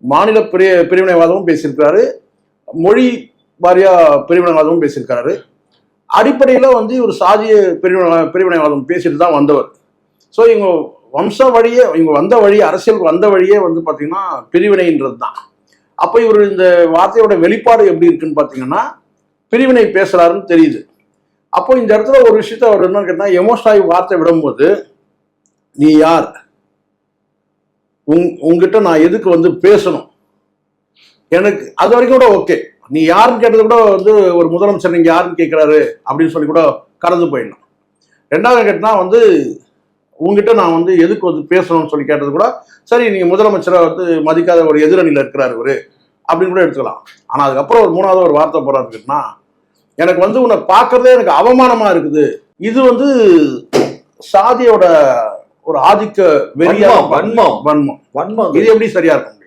மாநில பிரிவினைவாதமும் பேசியிருக்கிறாரு, மொழி வாரியா பிரிவினைவாதமும் பேசியிருக்காரு. அடிப்படையில வந்து இவர் சாதிய பிரிவினைவாதம் பேசிட்டு தான் வந்தவர். ஸோ இவங்க வம்ச வழியே, இவங்க வந்த வழி, அரசியலுக்கு வந்த வழியே வந்து பார்த்தீங்கன்னா பிரிவினைன்றது தான். அப்போ இவர் இந்த வார்த்தையோட வெளிப்பாடு எப்படி இருக்குன்னு பார்த்தீங்கன்னா பிரிவினை பேசுறாருன்னு தெரியுது. அப்போ இந்த இடத்துல ஒரு விஷயத்த அவர் என்ன கேட்டா, எமோஷனாகி வார்த்தை விடும்போது, நீ யார், உங்ககிட்ட நான் எதுக்கு வந்து பேசணும், எனக்கு அது வரைக்கும் கூட ஓகே. நீ யாருன்னு கேட்டது கூட வந்து ஒரு முதலமைச்சர் நீங்க யாருன்னு கேட்கிறாரு அப்படின்னு சொல்லி கூட கடந்து போயிடலாம். ரெண்டாவது கேட்டா வந்து உங்ககிட்ட நான் வந்து எதுக்கு வந்து பேசணும்னு சொல்லி கேட்டது கூட சரி, நீங்க முதலமைச்சரை வந்து மதிக்காத ஒரு எதிரணியில இருக்கிறாரு இவரு அப்படின்னு கூட எடுத்துக்கலாம். ஆனா அதுக்கப்புறம் ஒரு மூணாவது ஒரு வார்த்தை போறாருன்னா, எனக்கு வந்து உன்னை பார்க்கறதே எனக்கு அவமானமா இருக்குது. இது வந்து சாதியோட ஒரு ஆதிக்க வெறியா, வன்மம். இது எப்படி சரியா இருக்கும்?